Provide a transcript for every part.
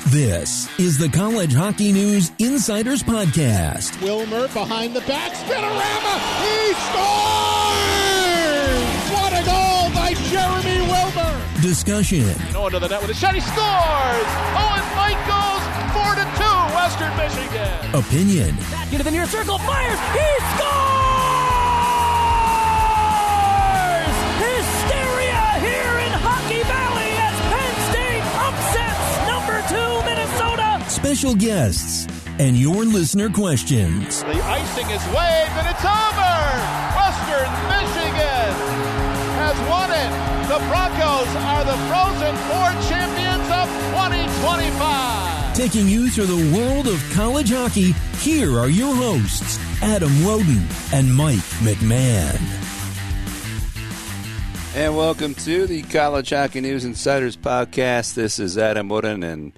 This is the College Hockey News Insiders Podcast. Wilmer behind the back, spinorama, he scores! What a goal by Jeremy Wilmer! Discussion. Into the net with a shot, he scores! Oh, and Mike goes 4-2, Western Michigan. Opinion. Back into the near circle, fires, he scores! Hysteria here in Hockey Valley as Penn State upsets number 2 Minnesota. Special guests and your listener questions. The icing is waved and it's over! Western Michigan has won it. The Broncos are the Frozen Four champions of 2025. Taking you through the world of college hockey, here are your hosts, Adam Roden and Mike McMahon. And welcome to the College Hockey News Insiders Podcast. This is Adam Roden, and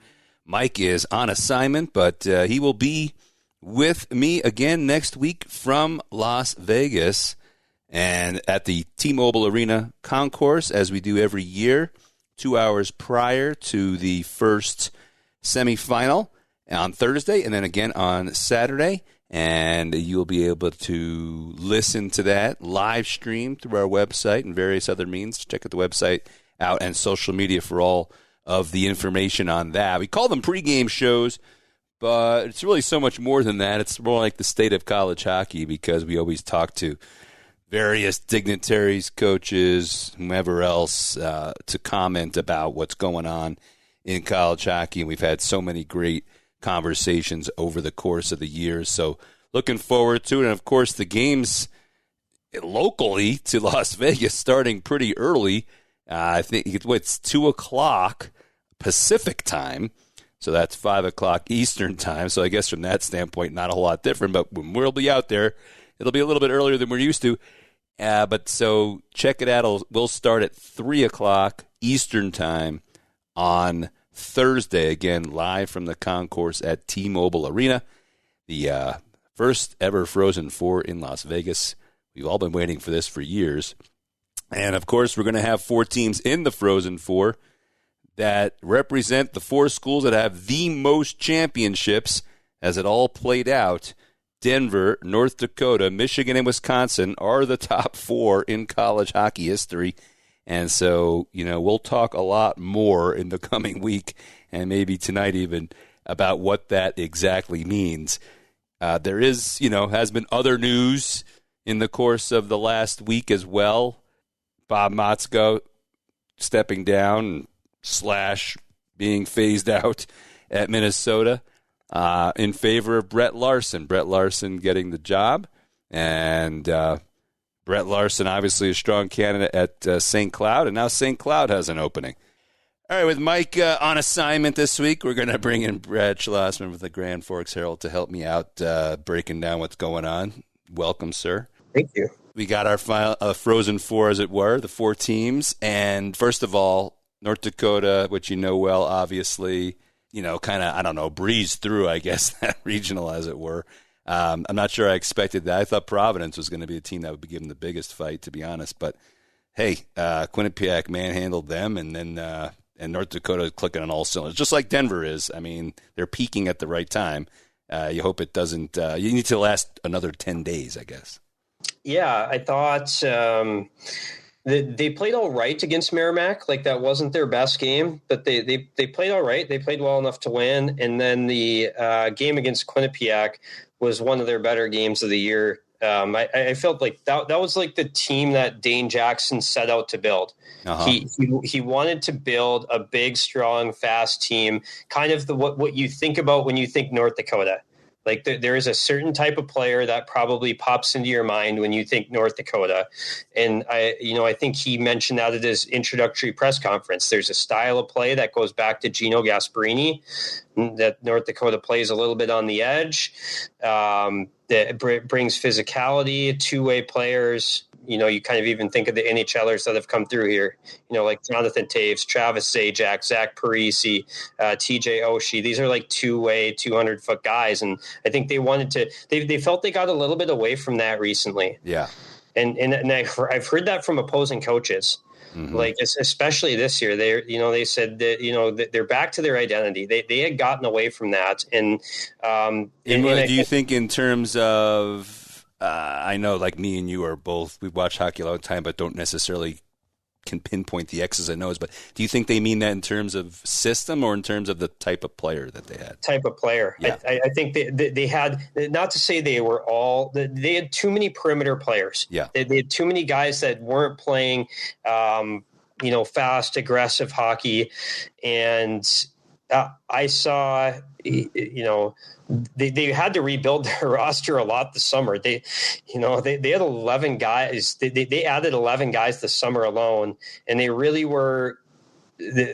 Mike is on assignment, but he will be with me again next week from Las Vegas and at the T-Mobile Arena Concourse, as we do every year, 2 hours prior to the first semifinal on Thursday, and then again on Saturday. And you'll be able to listen to that live stream through our website and various other means. Check out the website out and social media for all of the information on that. We call them pregame shows, but it's really so much more than that. It's more like the state of college hockey, because we always talk to various dignitaries, coaches, whomever else, to comment about what's going on in college hockey. And we've had so many great conversations over the course of the years. So looking forward to it. And, of course, the games locally to Las Vegas starting pretty early. I think it's 2 o'clock Pacific time. So that's 5 o'clock Eastern time. So I guess from that standpoint, not a whole lot different. But when we'll be out there, it'll be a little bit earlier than we're used to. But so check it out. We'll start at 3 o'clock Eastern time on Thursday, again, live from the concourse at T-Mobile Arena, the first ever Frozen Four in Las Vegas. We've all been waiting for this for years. And, of course, we're going to have 4 teams in the Frozen Four that represent the 4 schools that have the most championships as it all played out. Denver, North Dakota, Michigan, and Wisconsin are the top 4 in college hockey history. And so, we'll talk a lot more in the coming week and maybe tonight even about what that exactly means. There is, has been other news in the course of the last week as well. Bob Motzko stepping down / being phased out at Minnesota in favor of Brett Larson. Brett Larson getting the job, and Brett Larson, obviously a strong candidate at St. Cloud, and now St. Cloud has an opening. All right, with Mike on assignment this week, we're going to bring in Brad Schlossman with the Grand Forks Herald to help me out breaking down what's going on. Welcome, sir. Thank you. We got our Frozen Four, as it were, the 4 teams. And first of all, North Dakota, which you know well, obviously, kind of, breezed through, I guess, that regional, as it were. I'm not sure I expected that. I thought Providence was going to be a team that would be given the biggest fight, to be honest. But, hey, Quinnipiac manhandled them, and then and North Dakota clicking on all cylinders, just like Denver is. I mean, they're peaking at the right time. You hope it doesn't you need to last another 10 days, I guess. Yeah, I thought they played all right against Merrimack. Like, that wasn't their best game, but they played all right. They played well enough to win. And then the game against Quinnipiac was one of their better games of the year. I felt like that was like the team that Dane Jackson set out to build. Uh-huh. He wanted to build a big, strong, fast team, kind of what you think about when you think North Dakota. Like, there is a certain type of player that probably pops into your mind when you think North Dakota. And I think he mentioned that at his introductory press conference. There's a style of play that goes back to Gino Gasparini, that North Dakota plays a little bit on the edge. That brings physicality, two-way players. You kind of even think of the NHLers that have come through here, like Jonathan Taves, Travis Zajac, Zach Parisi, TJ Oshie. These are like two-way, 200-foot guys. And I think they wanted to – they felt they got a little bit away from that recently. Yeah. And I've heard that from opposing coaches. Like especially this year, they said that they're back to their identity. They had gotten away from that, and do you think in terms of? I know, like me and you are both. We watch hockey a lot of time, but don't necessarily can pinpoint the X's and O's. But do you think they mean that in terms of system or in terms of the type of player that they had? Type of player. Yeah. I think they had, not to say they were all, they had too many perimeter players. Yeah. They had too many guys that weren't playing, fast, aggressive hockey. And I saw, they had to rebuild their roster a lot this summer. They had 11 guys. They added 11 guys this summer alone, and they really were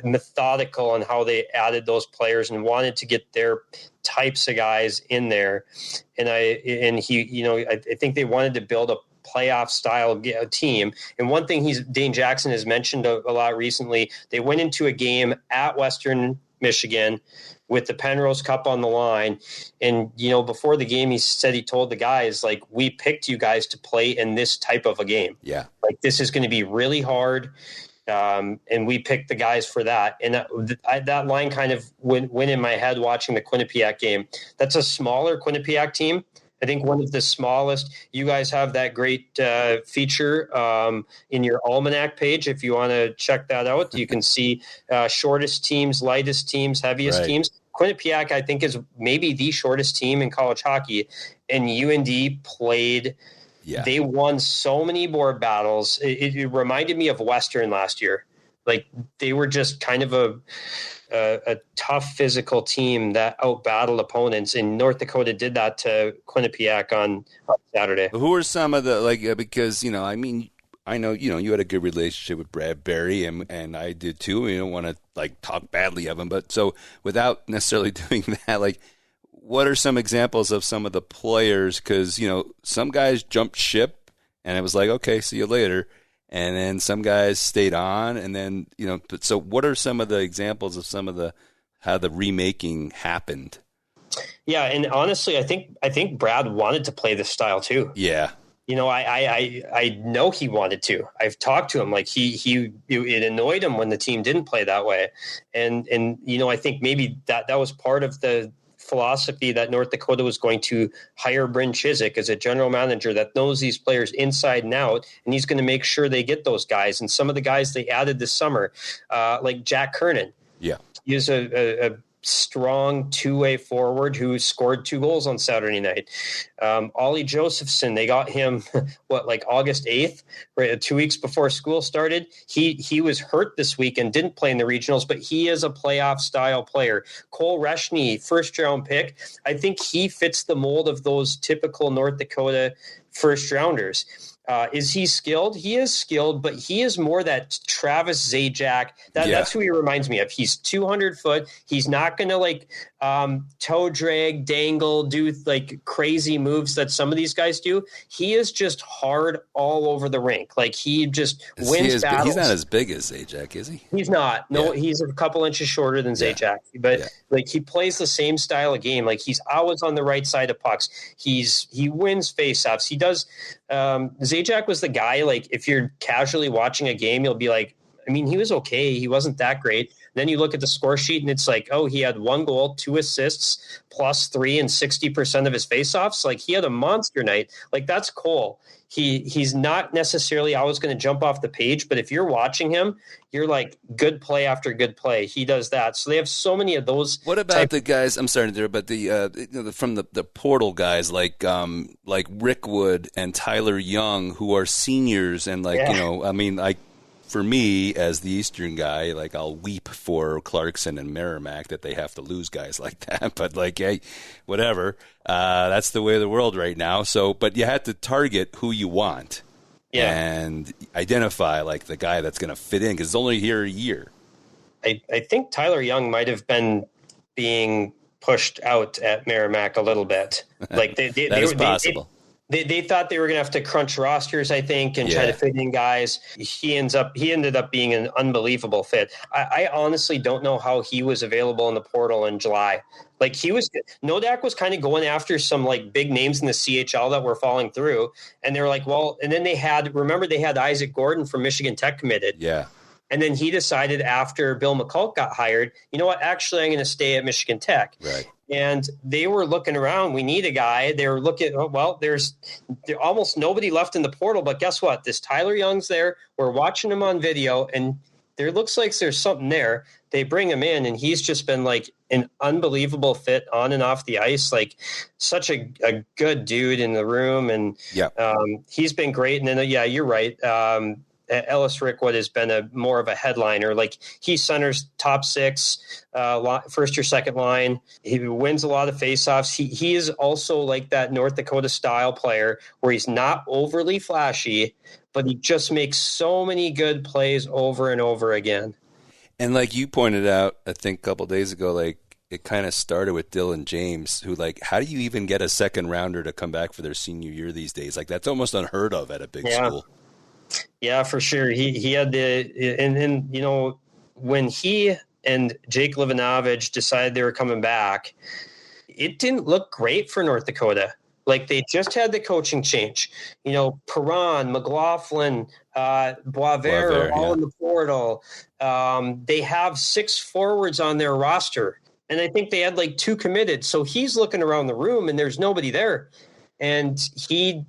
methodical on how they added those players and wanted to get their types of guys in there. And I think they wanted to build a playoff style team. And one thing Dane Jackson has mentioned a lot recently, they went into a game at Western Michigan with the Penrose Cup on the line. And, before the game, he said he told the guys, like, we picked you guys to play in this type of a game. Yeah. Like, this is going to be really hard. And we picked the guys for that. And that line kind of went in my head watching the Quinnipiac game. That's a smaller Quinnipiac team. I think one of the smallest. You guys have that great feature in your almanac page. If you want to check that out, you can see shortest teams, lightest teams, heaviest teams. Quinnipiac, I think, is maybe the shortest team in college hockey, and UND played. Yeah. They won so many more battles. It reminded me of Western last year. Like, they were just kind of a tough physical team that outbattled opponents, and North Dakota did that to Quinnipiac on Saturday. Who are some of the, because, I know, you had a good relationship with Brad Berry, and I did too. You don't want to talk badly of him, but so without necessarily doing that, what are some examples of some of the players? Because, some guys jumped ship and it was like, okay, see you later. And then some guys stayed on, and then, so what are some of the examples of how the remaking happened? Yeah. And honestly, I think Brad wanted to play this style too. Yeah. I know he wanted to. I've talked to him. Like it annoyed him when the team didn't play that way. And I think maybe that was part of the philosophy that North Dakota was going to hire Bryn Chizik as a general manager that knows these players inside and out, and he's going to make sure they get those guys. And some of the guys they added this summer, like Jack Kernan. Yeah. He was a strong two-way forward who scored 2 goals on Saturday night. Ollie Josephson, they got him August 8th, right, 2 weeks before school started. He was hurt this week and didn't play in the regionals, but he is a playoff style player. Cole Reshny, first round pick. I think he fits the mold of those typical North Dakota first rounders. Is he skilled? He is skilled, but he is more that Travis Zajac. That's who he reminds me of. He's 200 foot. He's not going to toe drag, dangle, do crazy moves that some of these guys do. He is just hard all over the rink. He just wins battles. He's not as big as Zajac, is he? He's not. No, he's a couple inches shorter than Zajac. But he plays the same style of game. He's always on the right side of pucks. He wins faceoffs. He does. Zajac was the guy, if you're casually watching a game, you'll be like, he was okay. He wasn't that great. Then you look at the score sheet and it's he had 1 goal, 2 assists, +3 and 60% of his faceoffs. He had a monster night. That's Cole. He's not necessarily always going to jump off the page, but if you're watching him, you're good play after good play. He does that. So they have so many of those. What about the guys? I'm sorry to interrupt, but from the portal guys like Rick Wood and Tyler Young, who are seniors, and for me as the Eastern guy, I'll weep for Clarkson and Merrimack that they have to lose guys like that. But hey, whatever. That's the way of the world right now. So, but you have to target who you want, and identify the guy that's going to fit in because it's only here a year. I think Tyler Young might have been being pushed out at Merrimack a little bit. That is possible. They thought they were going to have to crunch rosters, I think, and try to fit in guys. He ended up being an unbelievable fit. I honestly don't know how he was available in the portal in July. Like Nodak was kind of going after some like big names in the CHL that were falling through, and they were like, well, and then they had Isaac Gordon from Michigan Tech committed. Yeah. And then he decided after Bill McCulloch got hired, you know what, actually I'm going to stay at Michigan Tech. Right. And they were looking around. We need a guy. They were looking, there's almost nobody left in the portal. But guess what? This Tyler Young's there. We're watching him on video, and there looks like there's something there. They bring him in, and he's just been like an unbelievable fit on and off the ice. Like such a good dude in the room. And he's been great. And then, you're right. Ellis Rickwood has been more of a headliner. Like he centers top six, first or second line. He wins a lot of faceoffs. He is also like that North Dakota style player where he's not overly flashy, but he just makes so many good plays over and over again. And like you pointed out, I think a couple of days ago, like it kind of started with Dylan James, who like, how do you even get a second rounder to come back for their senior year these days? Like that's almost unheard of at a big school. Yeah, for sure. He had and you know, when he and Jake Livanovich decided they were coming back, it didn't look great for North Dakota. Like they just had the coaching change. You know, Perron, McLaughlin, Boisvert all in the portal. They have 6 forwards on their roster, and I think they had like 2 committed. So he's looking around the room, and there's nobody there. And he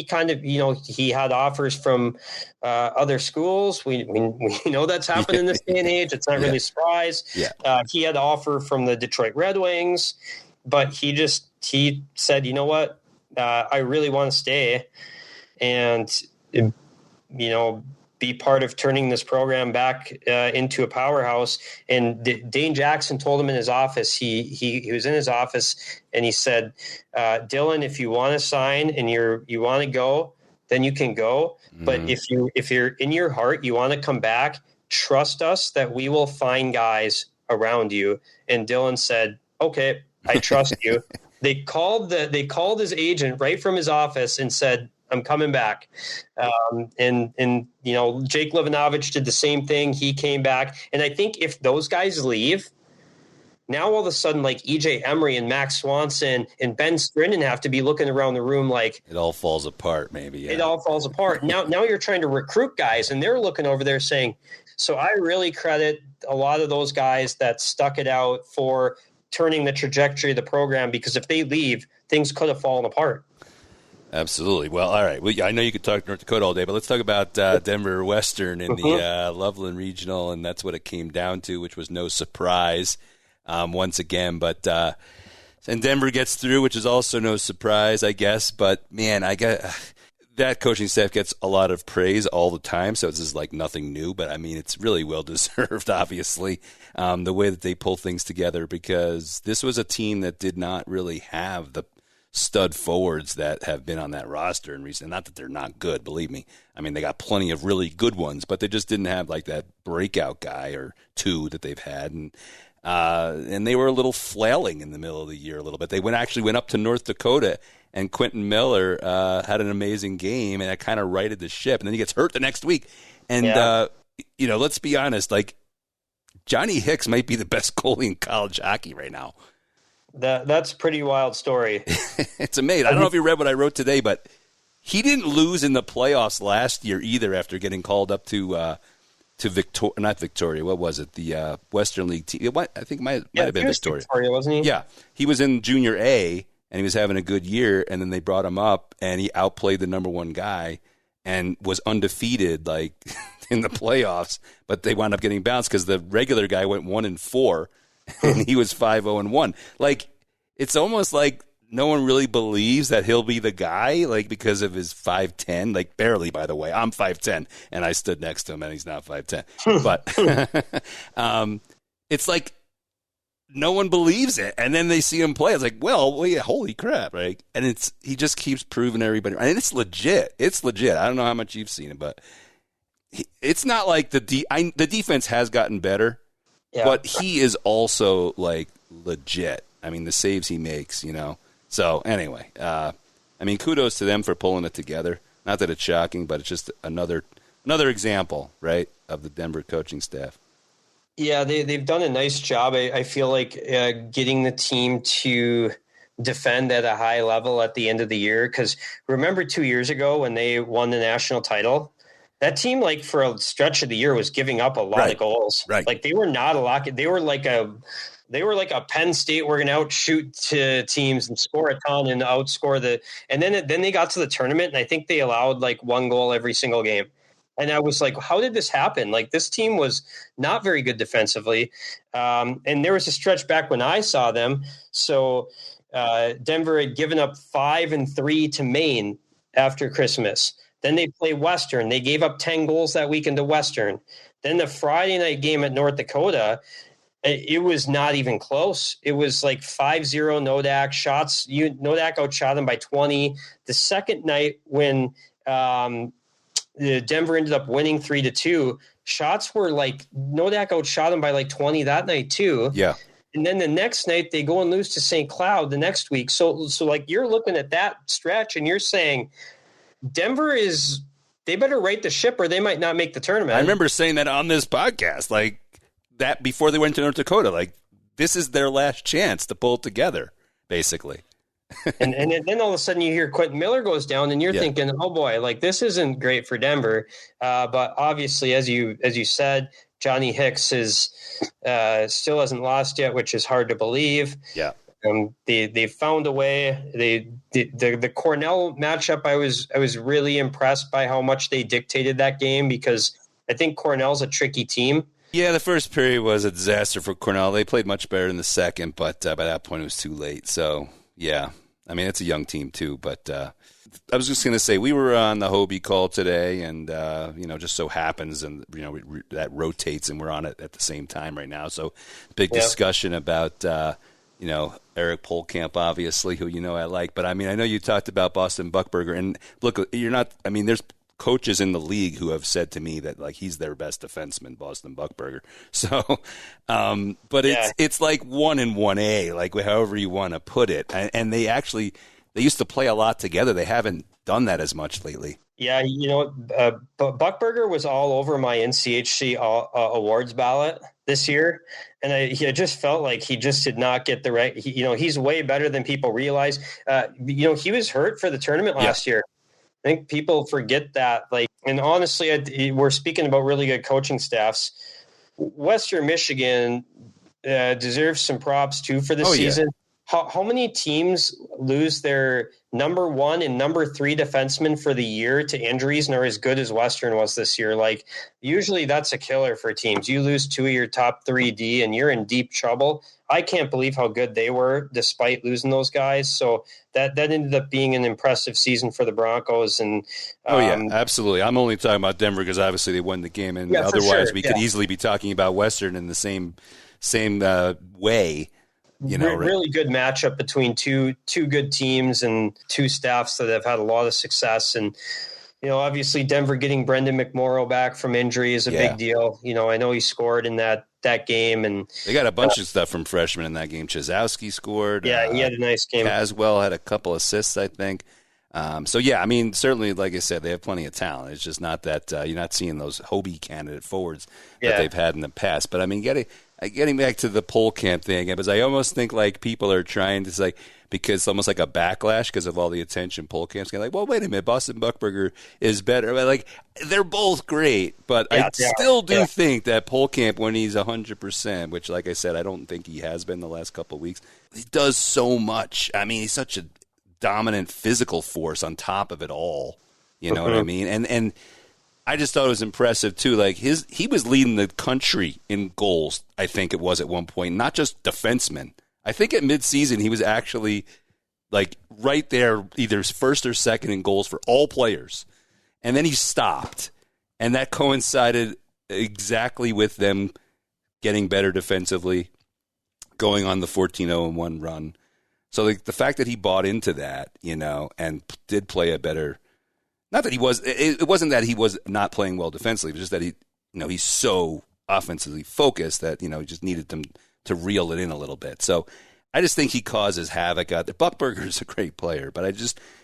kind of, you know, he had offers from other schools. We know that's happened in this day and age. It's not really a surprise. Yeah. He had an offer from the Detroit Red Wings, but he said, you know what, I really want to stay and, you know, be part of turning this program back into a powerhouse. And Dane Jackson told him in his office, he was in his office and he said, Dylan, if you want to sign and you want to go, then you can go. Mm-hmm. But if you're in your heart, you want to come back, trust us that we will find guys around you. And Dylan said, okay, I trust you. They called his agent right from his office and said, I'm coming back. And you know, Jake Livanovich did the same thing. He came back. And I think if those guys leave, now all of a sudden, like EJ Emery and Max Swanson and Ben Strinden have to be looking around the room like it all falls apart, maybe. Yeah. It all falls apart. Now you're trying to recruit guys, and they're looking over there saying, so I really credit a lot of those guys that stuck it out for turning the trajectory of the program, because if they leave, things could have fallen apart. Absolutely. Well, all right. Well, I know you could talk North Dakota all day, but let's talk about Denver Western in the Loveland Regional, and that's what it came down to, which was no surprise once again. But and Denver gets through, which is also no surprise, I guess. But, man, that coaching staff gets a lot of praise all the time, so it's just like nothing new. But, I mean, it's really well-deserved, obviously, the way that they pull things together, because this was a team that did not really have the stud forwards that have been on that roster in recent. Not that they're not good, believe me. I mean, they got plenty of really good ones, but they just didn't have like that breakout guy or two that they've had, and they were a little flailing in the middle of the year a little bit. They actually went up to North Dakota, and Quentin Miller had an amazing game, and that kind of righted the ship. And then he gets hurt the next week, and you know, let's be honest, like Johnny Hicks might be the best goalie in college hockey right now. That's a pretty wild story. It's amazing. I don't know if you read what I wrote today, but he didn't lose in the playoffs last year either after getting called up to not Victoria. What was it? The Western League team. I think it might have been Victoria, wasn't he? Yeah. He was in Junior A, and he was having a good year, and then they brought him up, and he outplayed the number one guy and was undefeated like in the playoffs, but they wound up getting bounced because the regular guy went 1-4. And he was 5-0-1. Like, it's almost like no one really believes that he'll be the guy, like, because of his 5'10", like, barely, by the way. I'm 5'10", and I stood next to him, and he's not 5'10". But it's like no one believes it. And then they see him play. It's like, well, yeah, holy crap, right? And he just keeps proving everybody. And it's legit. It's legit. I don't know how much you've seen it, but it's not like the defense has gotten better. Yeah. But he is also, like, legit. I mean, the saves he makes, you know. So, anyway, I mean, kudos to them for pulling it together. Not that it's shocking, but it's just another example, right, of the Denver coaching staff. Yeah, they've done a nice job. I feel like getting the team to defend at a high level at the end of the year. Because remember 2 years ago when they won the national title, that team, like for a stretch of the year, was giving up a lot of goals. Right. Like they were not a lot. They were like a Penn State. We're going to outshoot to teams and score a ton and outscore and then they got to the tournament, and I think they allowed like 1 goal every single game. And I was like, how did this happen? Like this team was not very good defensively. And there was a stretch back when I saw them. So Denver had given up 5-3 to Maine after Christmas. Then they play Western. They gave up 10 goals that weekend to Western. Then the Friday night game at North Dakota, it was not even close. It was like 5-0 Nodak shots. Nodak outshot them by 20. The second night when Denver ended up winning 3-2, shots were like Nodak outshot them by like 20 that night too. Yeah. And then the next night they go and lose to St. Cloud the next week. So like you're looking at that stretch and you're saying Denver they better right the ship or they might not make the tournament. I remember saying that on this podcast, like that before they went to North Dakota, like this is their last chance to pull it together, basically. and then all of a sudden you hear Quentin Miller goes down and you're thinking, oh boy, like this isn't great for Denver. But obviously, as you said, Johnny Hicks still hasn't lost yet, which is hard to believe. Yeah. They found a way. The Cornell matchup, I was really impressed by how much they dictated that game because I think Cornell's a tricky team. Yeah, the first period was a disaster for Cornell. They played much better in the second, but by that point it was too late. So, yeah. I mean, it's a young team too, but I was just going to say we were on the Hobie call today, and just so happens, and that rotates, and we're on it at the same time right now. So, big discussion about Eric Polkamp, obviously, who I like, but I mean, I know you talked about Boston Buckberger, and look, you're not. I mean, there's coaches in the league who have said to me that like he's their best defenseman, Boston Buckberger. So, but it's like 1 and 1A, like however you want to put it. And they used to play a lot together. They haven't done that as much lately. Yeah, Buckberger was all over my NCHC awards ballot this year, and I just felt like he just did not get the right. He's way better than people realize. He was hurt for the tournament last year. I think people forget that. And honestly, we're speaking about really good coaching staffs. Western Michigan deserves some props too for this season. How many teams lose their number 1 and number 3 defensemen for the year to injuries and are as good as Western was this year? Like usually that's a killer for teams. You lose 2 of your top 3 D and you're in deep trouble. I can't believe how good they were despite losing those guys. So that ended up being an impressive season for the Broncos. And absolutely. I'm only talking about Denver because obviously they won the game, and otherwise we could easily be talking about Western in the same way. Really good matchup between two good teams and two staffs that have had a lot of success. And obviously Denver getting Brendan McMorrow back from injury is a big deal. I know he scored in that game, and they got a bunch of stuff from freshmen in that game. Chizowski scored. Yeah, he had a nice game. Caswell had a couple assists, I think. I mean, certainly, like I said, they have plenty of talent. It's just not that you're not seeing those Hobie candidate forwards that they've had in the past. But I mean, getting back to the Polkamp thing, because I almost think like people are trying to because it's almost like a backlash because of all the attention Polkamp's getting. Like, well, wait a minute, Boston Buckberger is better. Like, they're both great, but I still do think that Polkamp, when he's 100%, which, like I said, I don't think he has been the last couple of weeks, he does so much. I mean, he's such a dominant physical force on top of it all. You know what I mean? And I just thought it was impressive too. Like he was leading the country in goals, I think it was at one point, not just defensemen. I think at midseason he was actually like right there, either first or second in goals for all players. And then he stopped. And that coincided exactly with them getting better defensively, going on the 14-0-1 run. So the fact that he bought into that, and did play a better, not that he was, it wasn't that he was not playing well defensively, it was just that he's so offensively focused that, he just needed them to reel it in a little bit. So I just think he causes havoc out there. Buckberger's a great player, but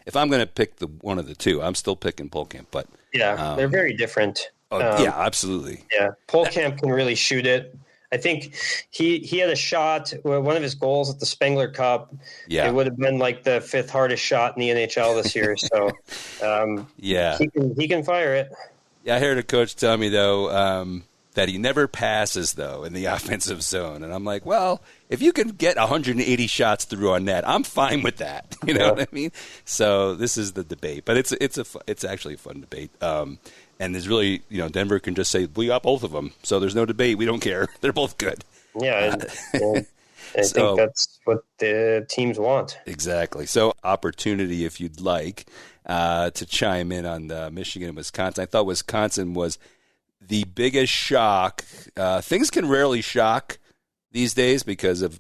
if I'm going to pick one of the two, I'm still picking Polkamp. But they're very different. Yeah, absolutely. Yeah, Polkamp can really shoot it. I think he had a shot, one of his goals at the Spengler Cup. Yeah. It would have been like the 5th hardest shot in the NHL this year. So, he can fire it. Yeah, I heard a coach tell me, though, that he never passes, though, in the offensive zone. And I'm like, well, if you can get 180 shots through on net, I'm fine with that. You know what I mean? So this is the debate. But it's actually a fun debate. And there's really, Denver can just say, we got both of them. So there's no debate. We don't care. They're both good. Yeah. I think that's what the teams want. Exactly. So opportunity, if you'd like, to chime in on Michigan and Wisconsin. I thought Wisconsin was the biggest shock. Things can rarely shock these days because of,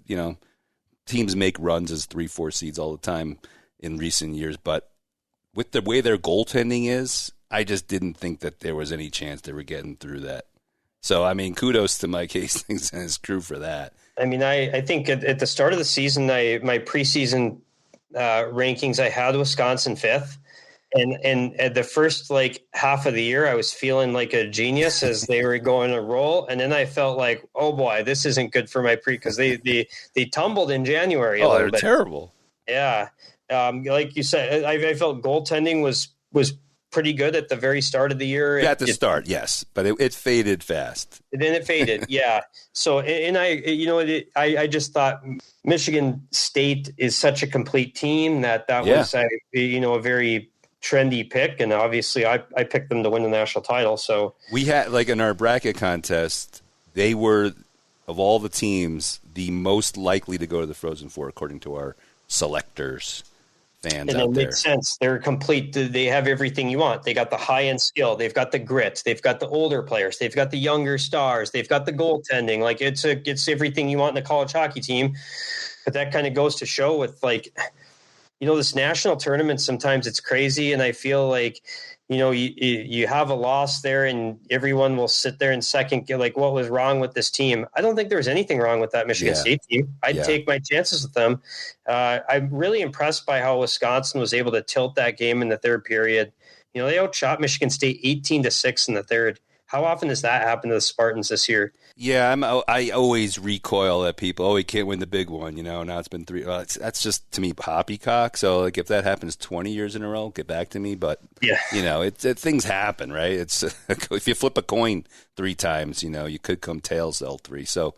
teams make runs as 3-4 seeds all the time in recent years. But with the way their goaltending is, I just didn't think that there was any chance they were getting through that. So, I mean, kudos to Mike Hastings and his crew for that. I mean, I think at the start of the season, my preseason rankings, I had Wisconsin 5th. And at the first half of the year, I was feeling like a genius as they were going to roll. And then I felt like, oh boy, this isn't good for my because they tumbled in January. Oh, they're terrible. Yeah. Like you said, I felt goaltending was pretty good at the very start of the year. At the start, yes, but it faded fast. Then it faded, yeah. So, and I just thought Michigan State is such a complete team that was a very trendy pick, and obviously I picked them to win the national title. So we had in our bracket contest, they were of all the teams the most likely to go to the Frozen Four according to our selectors. Fans and out it there. makes sense. They're complete. They have everything you want. They got the high-end skill. They've got the grit. They've got the older players. They've got the younger stars. They've got the goaltending. It's everything you want in a college hockey team. But that kind of goes to show with this national tournament. Sometimes it's crazy, and I feel like you have a loss there, and everyone will sit there and second get what was wrong with this team. I don't think there was anything wrong with that Michigan State team. I'd take my chances with them. I'm really impressed by how Wisconsin was able to tilt that game in the third period. They outshot Michigan State 18-6 in the third. How often does that happen to the Spartans this year? Yeah, I always recoil at people. Oh, he can't win the big one. Now it's been 3. Well, that's just, to me, poppycock. So, if that happens 20 years in a row, get back to me. But, things happen, right? It's if you flip a coin 3 times, you could come tails all 3. So,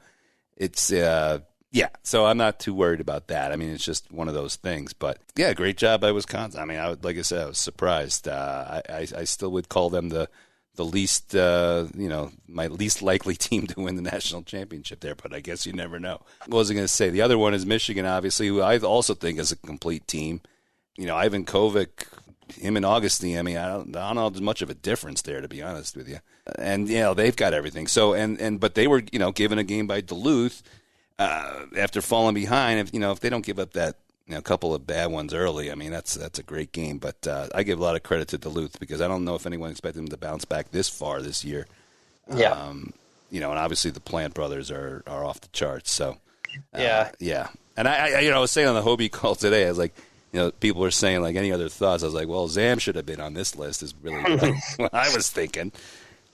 it's, so I'm not too worried about that. I mean, it's just one of those things. But, yeah, great job by Wisconsin. I mean, like I said, I was surprised. I still would call them the least, my least likely team to win the national championship there, but I guess you never know. What was I going to say? The other one is Michigan, obviously, who I also think is a complete team. Ivan Kovic, him and Augustine, I mean, I don't know there's much of a difference there, to be honest with you. And, they've got everything. So, but they were, given a game by Duluth after falling behind. If they don't give up that, a couple of bad ones early, I mean, that's a great game. But I give a lot of credit to Duluth because I don't know if anyone expected them to bounce back this far this year. Yeah. And obviously the Plant brothers are off the charts. So, yeah. And I was saying on the Hobie call today, I was like, people were saying any other thoughts. I was like, well, Zam should have been on this list is really what I was thinking.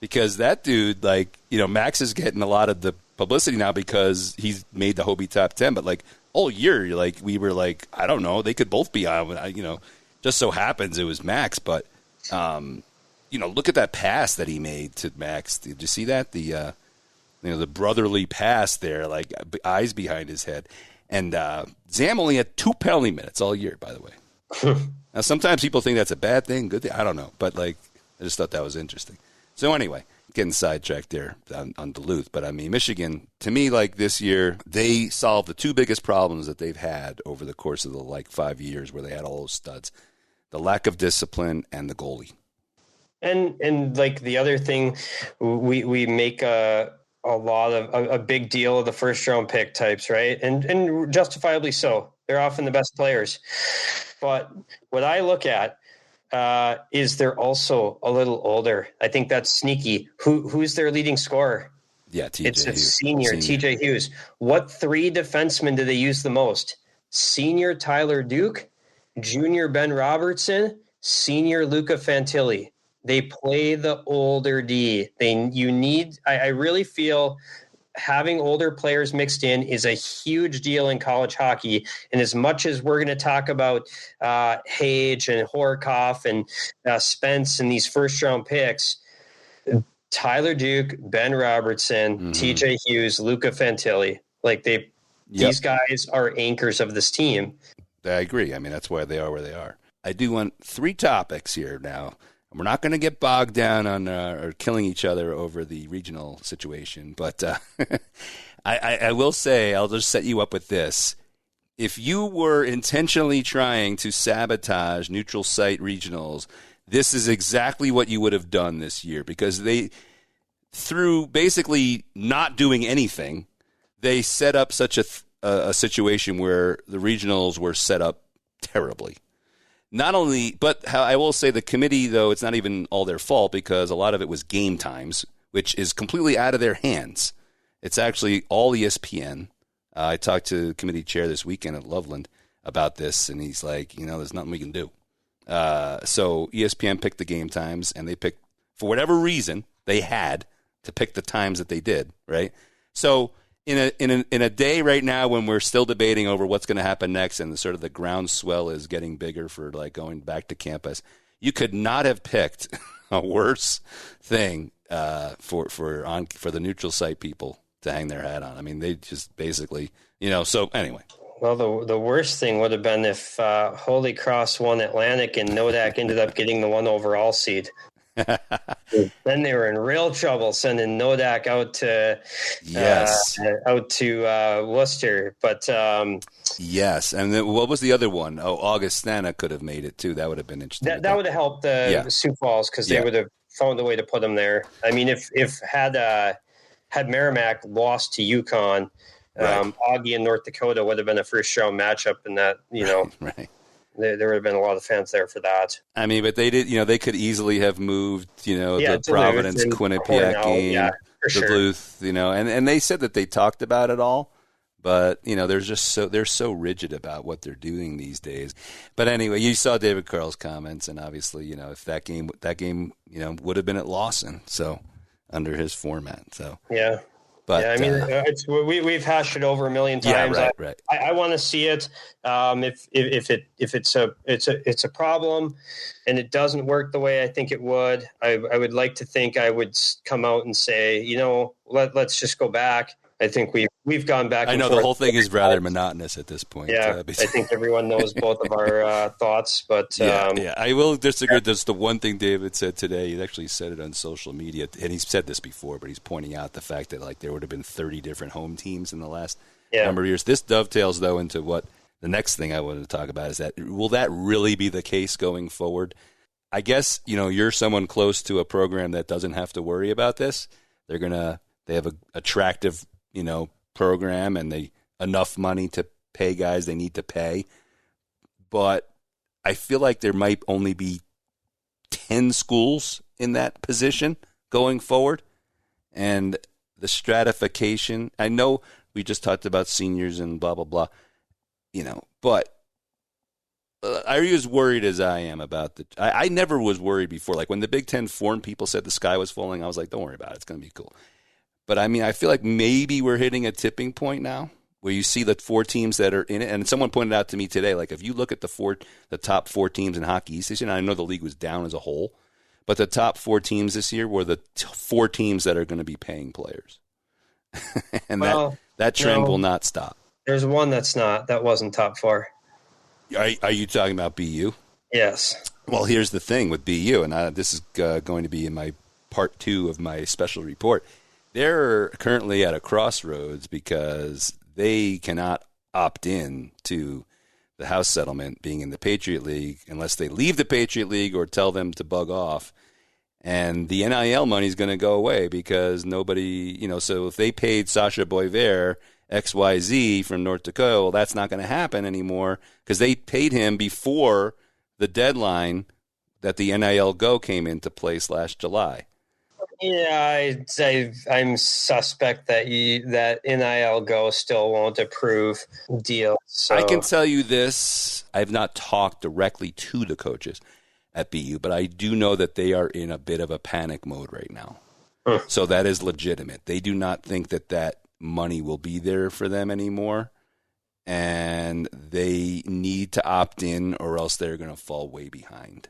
Because that dude, Max is getting a lot of the publicity now because he's made the Hobie top 10, but all year, we were I don't know, they could both be on. Just so happens it was Max, but look at that pass that he made to Max. Did you see that? The brotherly pass there, eyes behind his head. And Zam only had 2 penalty minutes all year, by the way. Now sometimes people think that's a bad thing, good thing. I don't know, but I just thought that was interesting. So anyway, getting sidetracked there on Duluth. But, I mean, Michigan, to me, this year, they solved the 2 biggest problems that they've had over the course of the, 5 years where they had all those studs. The lack of discipline and the goalie. And the other thing, we make a lot of a big deal of the first-round pick types, right? And justifiably so. They're often the best players. But what I look at, is they're also a little older. I think that's sneaky. Who's their leading scorer? Yeah, TJ It's a Hughes. senior, TJ Hughes. What 3 defensemen do they use the most? Senior Tyler Duke, junior Ben Robertson, senior Luca Fantilli. They play the older D. I really feel having older players mixed in is a huge deal in college hockey. And as much as we're going to talk about Hage and Horkoff and Spence and these first-round picks, Tyler Duke, Ben Robertson, TJ Hughes, Luca Fantilli, these guys are anchors of this team. I agree. I mean, that's why they are where they are. I do want 3 topics here now. We're not going to get bogged down on or killing each other over the regional situation, but I will say, I'll just set you up with this. If you were intentionally trying to sabotage neutral site regionals, this is exactly what you would have done this year, because through basically not doing anything, they set up such a situation where the regionals were set up terribly. Not only, but I will say the committee, though, it's not even all their fault, because a lot of it was game times, which is completely out of their hands. It's actually all ESPN. I talked to the committee chair this weekend at Loveland about this, and he's like, there's nothing we can do. So ESPN picked the game times, and they picked, for whatever reason, they had to pick the times that they did, right? So in a day right now when we're still debating over what's going to happen next, and the groundswell is getting bigger for going back to campus, you could not have picked a worse thing for the neutral site people to hang their hat on. I mean, they just basically, So anyway. Well, the worst thing would have been if Holy Cross won Atlantic and Nodak ended up getting the 1 overall seed. Then they were in real trouble sending Nodak out to Worcester. But yes, and then what was the other one? Oh, Augustana could have made it too. That would have been interesting. That would have helped the Sioux Falls, because they would have found a way to put them there. I mean, if had Merrimack lost to UConn, Augie and North Dakota would have been a first round matchup, and that right. There would have been a lot of fans there for that. I mean, but they did, they could easily have moved, the Providence, Quinnipiac game, Duluth, and they said that they talked about it all, but, they're so rigid about what they're doing these days. But anyway, you saw David Carl's comments, and obviously, if that game, would have been at Lawson, so under his format, so. Yeah. But, I mean, we've hashed it over a million times. Yeah, right. I want to see it. If it's a problem, and it doesn't work the way I think it would, I would like to think I would come out and say, let's just go back. I think we've gone back. I know the whole thing is rather monotonous at this point. Yeah, I think everyone knows both of our thoughts, but I will disagree. That's the one thing David said today. He actually said it on social media, and he's said this before, but he's pointing out the fact that there would have been 30 different home teams in the last number of years. This dovetails though into what the next thing I wanted to talk about is that will that really be the case going forward? I guess you're someone close to a program that doesn't have to worry about this. They have an attractive program, and enough money to pay guys they need to pay. But I feel like there might only be 10 schools in that position going forward. And the stratification, I know we just talked about seniors and blah, blah, blah, but are you as worried as I am about I never was worried before. Like when the Big Ten foreign people said the sky was falling, I was like, don't worry about it. It's going to be cool. But, I mean, I feel like maybe we're hitting a tipping point now where you see the 4 teams that are in it. And someone pointed out to me today, if you look at the top 4 teams in Hockey East this year, and I know the league was down as a whole, but the top 4 teams this year were the 4 teams that are going to be paying players. And that trend will not stop. There's one that wasn't top 4. Are you talking about BU? Yes. Well, here's the thing with BU, and this is going to be in my part 2 of my special report. They're currently at a crossroads because they cannot opt in to the House settlement being in the Patriot League unless they leave the Patriot League or tell them to bug off. And the NIL money is going to go away because nobody, so if they paid Sasha Boisvert XYZ from North Dakota, well, that's not going to happen anymore because they paid him before the deadline that the NIL Go came into place last July. Yeah, I'm suspect that that NIL Go still won't approve deal. So. I can tell you this. I've not talked directly to the coaches at BU, but I do know that they are in a bit of a panic mode right now. So that is legitimate. They do not think that money will be there for them anymore, and they need to opt in or else they're going to fall way behind.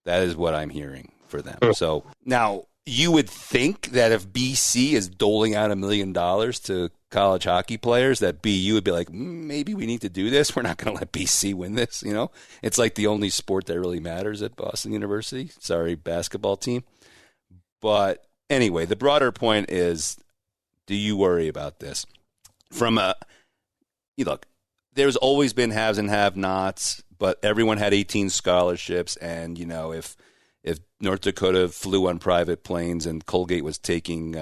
That is what I'm hearing for them. So now you would think that if BC is doling out $1 million to college hockey players, that BU would be like, maybe we need to do this. We're not going to let BC win this. You know, it's like the only sport that really matters at Boston University. Sorry, basketball team. But anyway, the broader point is, do you worry about this? Look, there's always been haves and have-nots, but everyone had 18 scholarships, and if North Dakota flew on private planes and Colgate was taking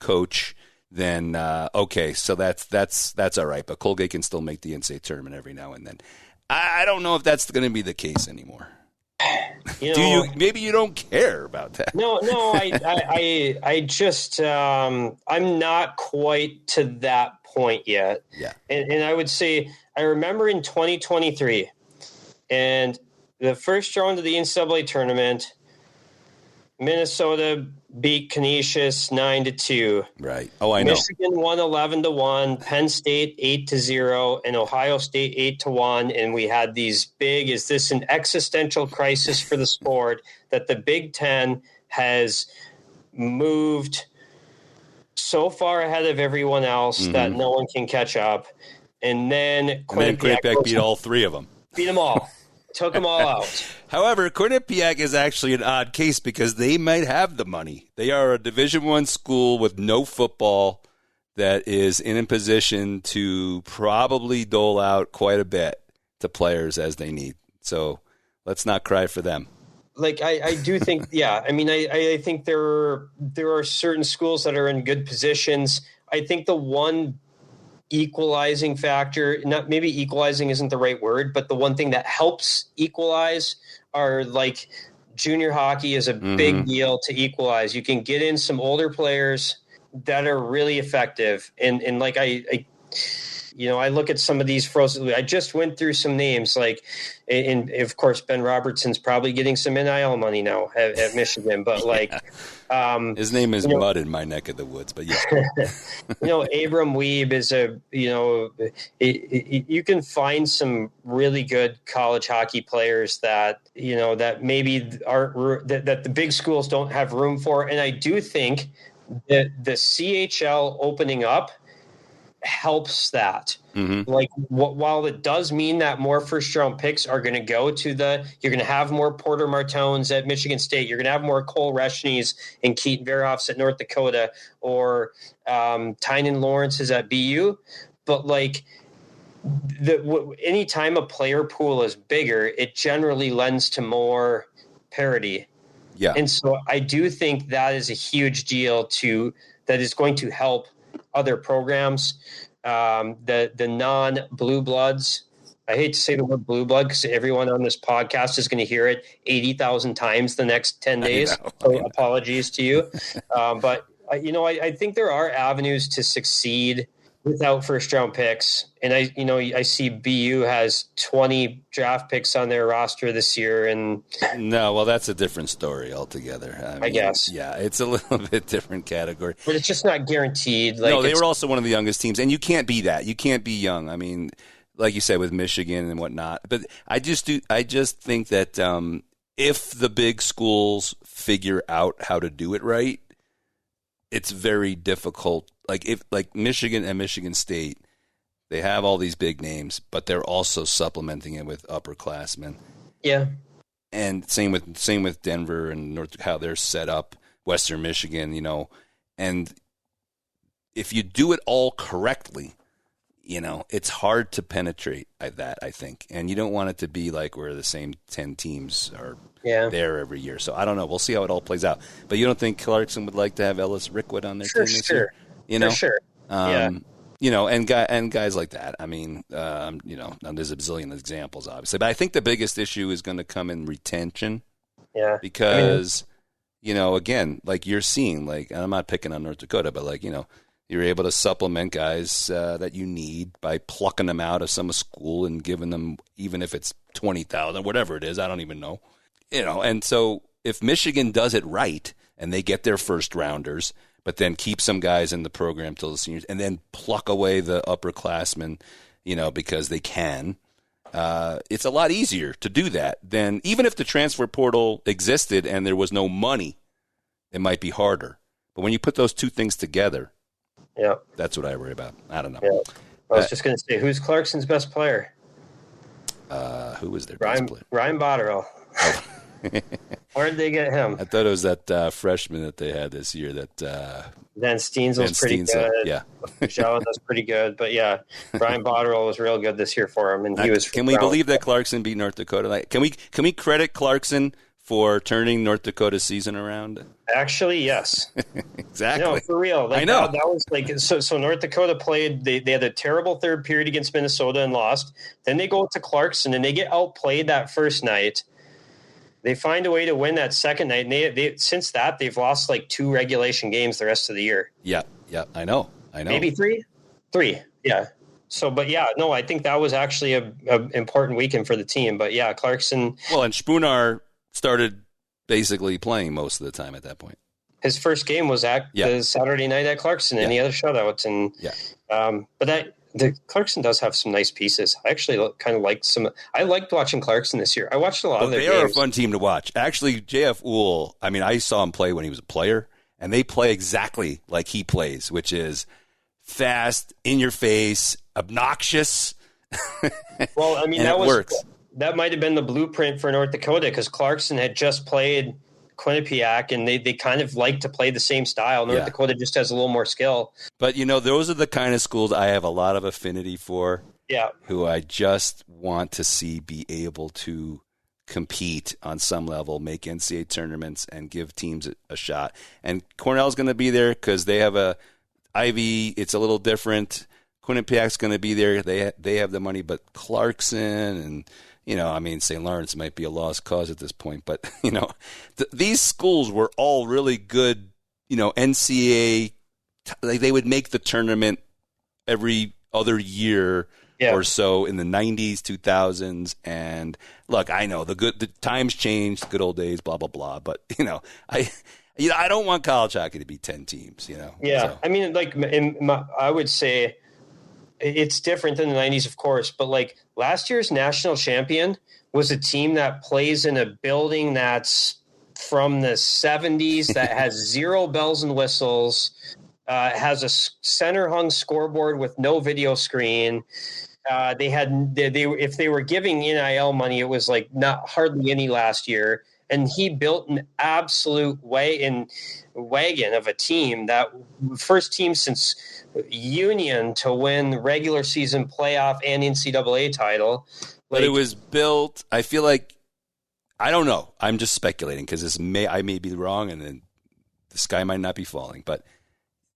coach, then okay, so that's all right. But Colgate can still make the NCAA tournament every now and then. I don't know if that's going to be the case anymore. Maybe you don't care about that. No, I just I'm not quite to that point yet. Yeah. And I would say I remember in 2023 and the first round of the NCAA tournament, Minnesota beat Canisius 9-2. Right. Oh, I know. Michigan won 11-1, Penn State 8-0, and Ohio State 8-1. And we had these big, is this an existential crisis for the sport that the Big Ten has moved so far ahead of everyone else that no one can catch up. And then Quinnipiac beat all three of them. Beat them all. Took them all out. However, Quinnipiac is actually an odd case because they might have the money. They are a Division I school with no football that is in a position to probably dole out quite a bit to players as they need. So let's not cry for them. Like I do think, yeah. I mean, I think there are certain schools that are in good positions. I think the one equalizing factor, not maybe equalizing isn't the right word, but the one thing that helps equalize are like junior hockey is a big deal to equalize. You can get in some older players that are really effective. And like I look at some of these frozen. I just went through some names, like, and of course Ben Robertson's probably getting some NIL money now at Michigan, but like, his name is Mud in my neck of the woods. But yeah, Abram Weeb is you can find some really good college hockey players that that maybe aren't that the big schools don't have room for, and I do think that the CHL opening up helps that. Like while it does mean that more first round picks are going to go to you're going to have more Porter Martones at Michigan State. You're going to have more Cole Reshneys and Keaton Verhoffs at North Dakota, or Tynan Lawrence is at BU. But like anytime a player pool is bigger, it generally lends to more parity. Yeah. And so I do think that is a huge deal that is going to help other programs, the non-blue bloods. I hate to say the word blue blood because everyone on this podcast is going to hear it 80,000 times the next 10 days. So apologies to you. But I think there are avenues to succeed without first round picks. And I see BU has 20 draft picks on their roster this year. And no, well, that's a different story altogether. I guess. Yeah, it's a little bit different category. But it's just not guaranteed. No, they were also one of the youngest teams, and you can't be that. You can't be young. I mean, like you said, with Michigan and whatnot. But I just think that if the big schools figure out how to do it right, it's very difficult. Like Michigan and Michigan State, they have all these big names, but they're also supplementing it with upperclassmen. Yeah. And same with Denver and how they're set up, Western Michigan, and if you do it all correctly, it's hard to penetrate that, I think. And you don't want it to be like where the same 10 teams are there every year. So I don't know. We'll see how it all plays out. But you don't think Clarkson would like to have Ellis Rickwood on their team this year? For sure. And guys like that. I mean, there's a bazillion examples, obviously. But I think the biggest issue is going to come in retention. Yeah. Because, again, like you're seeing, like, and I'm not picking on North Dakota, but like, you're able to supplement guys that you need by plucking them out of some school and giving them, even if it's 20,000, whatever it is, I don't even know. And so if Michigan does it right and they get their first rounders, but then keep some guys in the program till the seniors and then pluck away the upperclassmen, because they can, it's a lot easier to do that than even if the transfer portal existed and there was no money, it might be harder. But when you put those two things together, yeah, that's what I worry about. I don't know. Yeah. I was just going to say, who's Clarkson's best player? Who was their best player? Ryan Botterill. Oh. Where did they get him? I thought it was that freshman that they had this year. That Van Steensel's pretty good. Yeah, Jones was pretty good, but yeah, Ryan Botterill was real good this year for him, and he was. Can we believe that Clarkson beat North Dakota? Like, can we credit Clarkson for turning North Dakota's season around? Actually, yes. Exactly. No, for real. Like, I know. That was like so North Dakota played. They had a terrible third period against Minnesota and lost. Then they go to Clarkson and they get outplayed that first night. They find a way to win that second night, and they since that they've lost like 2 regulation games the rest of the year. Yeah, I know. Maybe 3, yeah. So, but yeah, no, I think that was actually a important weekend for the team. But yeah, Clarkson. Well, and Spoonar started basically playing most of the time at that point. His first game was at the Saturday night at Clarkson, and the other shutouts, and but the Clarkson does have some nice pieces. I actually kind of liked some. I liked watching Clarkson this year. I watched a lot of their games. They are a fun team to watch. Actually, JF Uhl, I mean, I saw him play when he was a player, and they play exactly like he plays, which is fast, in your face, obnoxious. Well, I mean, that works. That might have been the blueprint for North Dakota because Clarkson had just played Quinnipiac, and they kind of like to play the same style. North Dakota just has a little more skill. But, those are the kind of schools I have a lot of affinity for. Yeah. Who I just want to see be able to compete on some level, make NCAA tournaments, and give teams a shot. And Cornell's going to be there because they have a Ivy. It's a little different. Quinnipiac's going to be there. They have the money, but Clarkson and St. Lawrence might be a lost cause at this point, but these schools were all really good. NCAA, they would make the tournament every other year or so in the 90s, 2000s. And look, I know the times changed, the good old days, blah blah blah. But I don't want college hockey to be 10 teams. Yeah, so. I mean, like I would say. It's different than the 90s, of course, but like last year's national champion was a team that plays in a building that's from the 70s that has 0 bells and whistles, has a center hung scoreboard with no video screen. If they were giving NIL money, it was like not hardly any last year. And he built an absolute wagon of a team, that first team since Union to win regular season playoff and NCAA title. But it was built, I feel like, I don't know. I'm just speculating because I may be wrong and then the sky might not be falling, but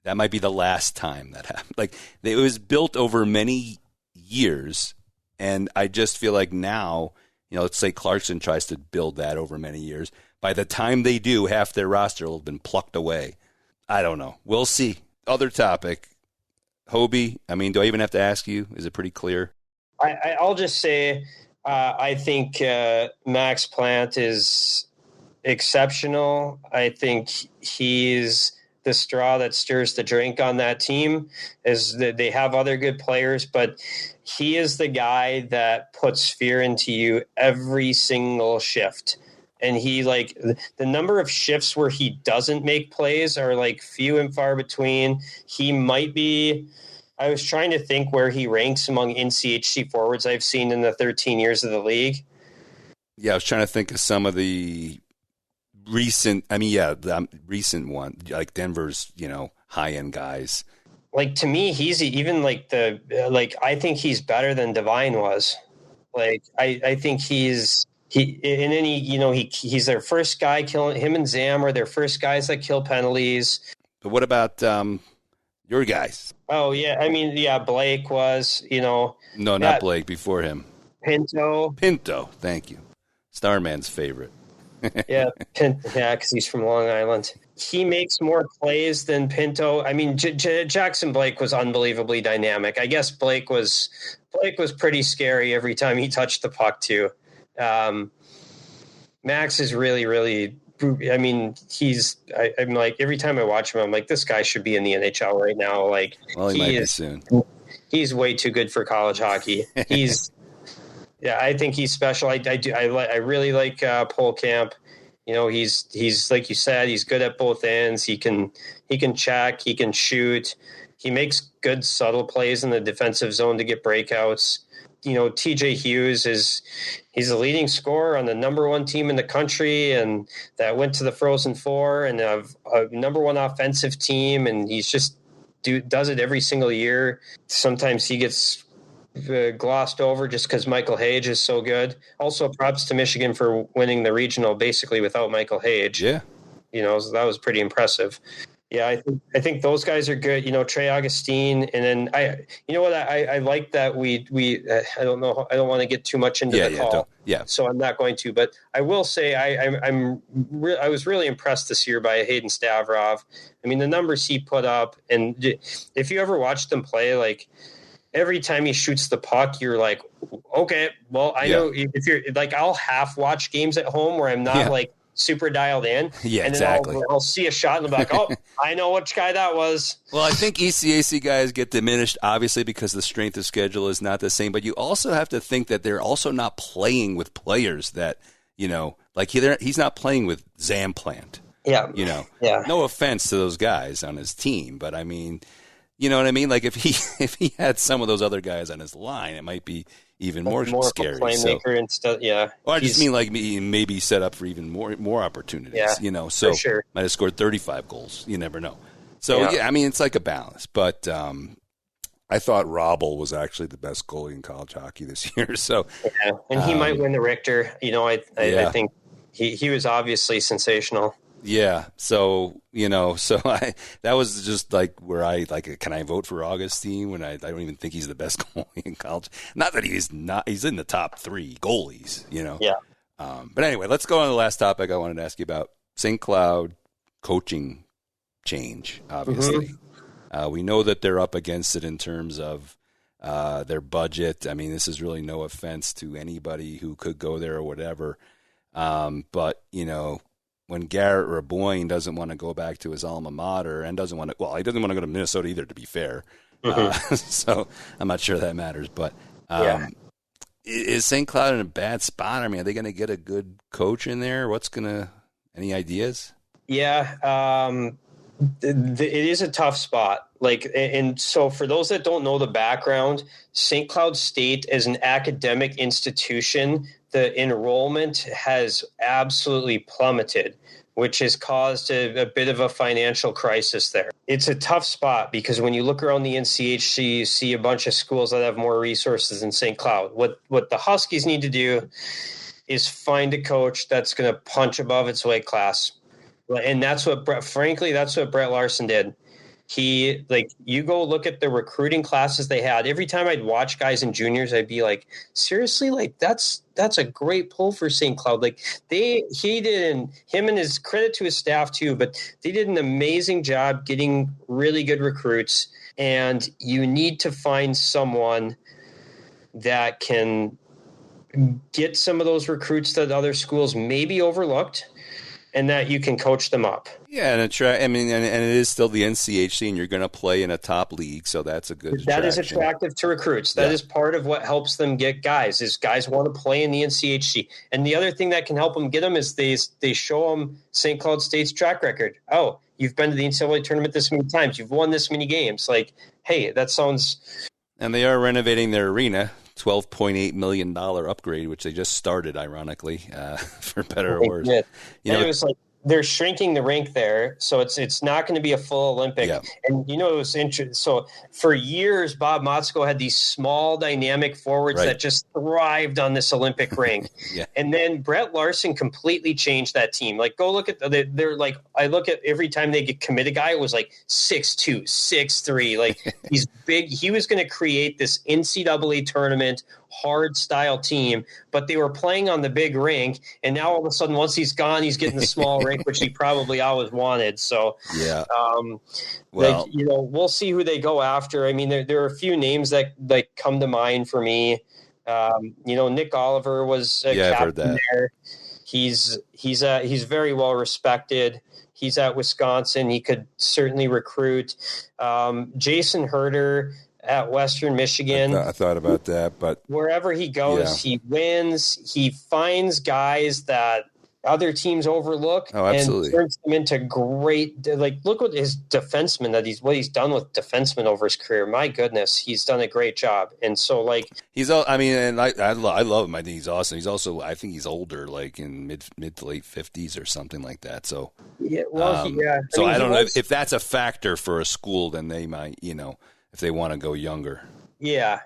that might be the last time that happened. Like, it was built over many years, and I just feel like now, let's say Clarkson tries to build that over many years. By the time they do, half their roster will have been plucked away. I don't know. We'll see. Other topic. Hobie, I mean, do I even have to ask you? Is it pretty clear? I'll just say I think Max Plant is exceptional. I think he's the straw that stirs the drink on that team. They have other good players, but he is the guy that puts fear into you every single shift. And he, like, the number of shifts where he doesn't make plays are like few and far between. He might be, I was trying to think where he ranks among NCHC forwards I've seen in the 13 years of the league. Yeah, I was trying to think of some of the recent recent one, like Denver's, high-end guys. Like, to me, he's even I think he's better than Devine was. Like, I think he's their first guy killing. Him and Zam are their first guys that kill penalties. But what about your guys? Oh yeah, I mean, yeah, Blake was, No, not Blake. Before him, Pinto. Thank you, Starman's favorite. Yeah, because he's from Long Island. He makes more plays than Pinto. I mean, Jackson Blake was unbelievably dynamic. I guess Blake was pretty scary every time he touched the puck too. Max is really, really. I mean, I'm like, every time I watch him, I'm like, this guy should be in the NHL right now. Like, well, he might be soon. He's way too good for college hockey. Yeah, I think he's special. I really like Polkamp. You know, he's like you said, he's good at both ends. He can check, he can shoot. He makes good subtle plays in the defensive zone to get breakouts. You know, TJ Hughes he's the leading scorer on the number one team in the country, and that went to the Frozen Four, and a number one offensive team, and he's just does it every single year. Sometimes he gets glossed over just because Michael Hage is so good. Also, props to Michigan for winning the regional basically without Michael Hage. Yeah, you know, so that was pretty impressive. Yeah, I think those guys are good. You know, Trey Augustine, and then I like that we I don't know, I don't want to get too much into the call. So I'm not going to, but I will say I was really impressed this year by Hayden Stavrov. I mean, the numbers he put up, and if you ever watched them play, like every time he shoots the puck, you're like, okay, well, I know if you're like, I'll half watch games at home where I'm not like super dialed in. Yeah, and then exactly. I'll see a shot and I'm like, oh, I know which guy that was. Well, I think ECAC guys get diminished, obviously, because the strength of schedule is not the same. But you also have to think that they're also not playing with players that, you know, like he's not playing with Zamplant. Yeah. You know, yeah. No offense to those guys on his team, but I mean, you know what I mean? Like if he had some of those other guys on his line, it might be even more scary. Of a playmaker and stuff, yeah. Well, I just mean like maybe set up for even more opportunities. Yeah, you know, so sure. Might have scored 35 goals. You never know. So yeah, I mean it's like a balance. But I thought Robble was actually the best goalie in college hockey this year. So yeah, and he might win the Richter. You know, I think he was obviously sensational. Yeah, so you know, that was just like where can I vote for Augustine when I don't even think he's the best goalie in college? Not that he's not; he's in the top 3 goalies, you know. Yeah. But anyway, let's go on to the last topic I wanted to ask you about: St. Cloud coaching change. Obviously, we know that they're up against it in terms of their budget. I mean, this is really no offense to anybody who could go there or whatever, but you know. When Garrett Raboyne doesn't want to go back to his alma mater and he doesn't want to go to Minnesota either, to be fair. So I'm not sure that matters. But is St. Cloud in a bad spot? I mean, are they going to get a good coach in there? Any ideas? Yeah, it is a tough spot. Like, and so for those that don't know the background, St. Cloud State is an academic institution. The enrollment has absolutely plummeted, which has caused a bit of a financial crisis there. It's a tough spot because when you look around the NCHC, you see a bunch of schools that have more resources than St. Cloud. What the Huskies need to do is find a coach that's going to punch above its weight class. And that's what Brett Larson did. You go look at the recruiting classes they had. Every time I'd watch guys in juniors, I'd be like, seriously, like that's a great pull for St. Cloud. Like him and his credit to his staff too, but they did an amazing job getting really good recruits. And you need to find someone that can get some of those recruits that other schools maybe overlooked, and that you can coach them up. Yeah, and it is still the NCHC, and you're going to play in a top league, so that's a good attraction. That is attractive to recruits. That is part of what helps them get guys, is guys want to play in the NCHC. And the other thing that can help them get them is they show them St. Cloud State's track record. Oh, you've been to the NCAA tournament this many times. You've won this many games. Like, hey, that sounds... And they are renovating their arena. $12.8 million upgrade, which they just started, ironically, for better or worse. It was like they're shrinking the rink there, so it's not going to be a full Olympic. Yeah. And it was interesting. So for years, Bob Motzko had these small dynamic forwards that just thrived on this Olympic rink. And then Brett Larson completely changed that team. Like, go look at they're like, I look at every time they get commit a guy, it was like 6'2", 6'3", like he's big. He was going to create this NCAA tournament hard style team, but they were playing on the big rink. And now all of a sudden, once he's gone, he's getting the small rink, which he probably always wanted. So, yeah. Well, we'll see who they go after. I mean, there are a few names that come to mind for me. Nick Oliver was a captain there. He's very well respected. He's at Wisconsin. He could certainly recruit. Jason Herder at Western Michigan. I thought about that, but wherever he goes, he wins. He finds guys that other teams overlook and turns them into great. Look what his defenseman what he's done with defensemen over his career. My goodness, he's done a great job. And so he's all. I mean, and I love him. I think he's awesome. He's also, I think he's older, like in mid to late 50s or something like that. So yeah, well, yeah. So I don't know if that's a factor for a school. Then they might, if they want to go younger. Yeah.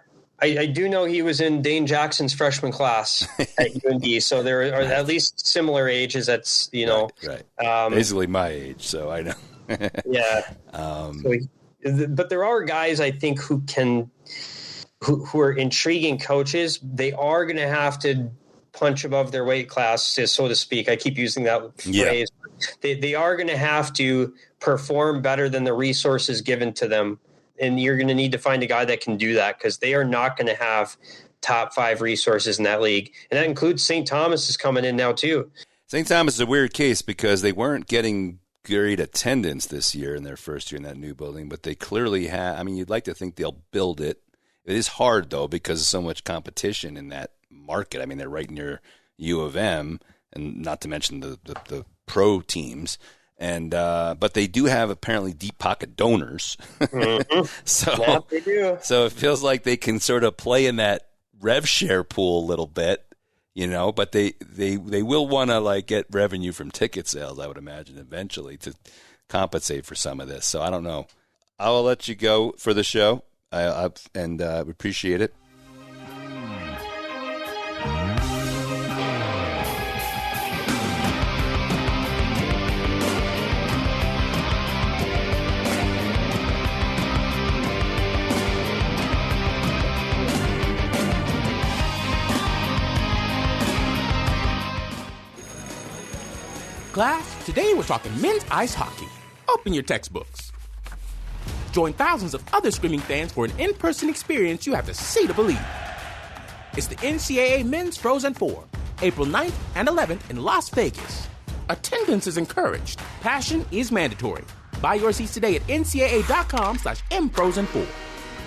I do know he was in Dane Jackson's freshman class at UND, so there are at least similar ages. That's right. Basically my age, so I know. Yeah. But there are guys I think who are intriguing coaches. They are going to have to punch above their weight class, so to speak. I keep using that phrase. Yeah. They are going to have to perform better than the resources given to them. And you're going to need to find a guy that can do that because they are not going to have top 5 resources in that league. And that includes St. Thomas is coming in now too. St. Thomas is a weird case because they weren't getting great attendance this year in their first year in that new building, but they clearly have. I mean, you'd like to think they'll build it. It is hard, though, because of so much competition in that market. I mean, they're right near U of M, and not to mention the pro teams. And but they do have apparently deep pocket donors, so they do. So it feels like they can sort of play in that rev share pool a little bit, But they will want to get revenue from ticket sales, I would imagine, eventually to compensate for some of this. So I don't know. I will let you go for the show, and appreciate it. Class, today we're talking men's ice hockey. Open your textbooks. Join thousands of other screaming fans for an in-person experience you have to see to believe. It's the NCAA Men's Frozen 4, April 9th and 11th in Las Vegas. Attendance is encouraged. Passion is mandatory. Buy your seats today at ncaa.com/mfrozen4.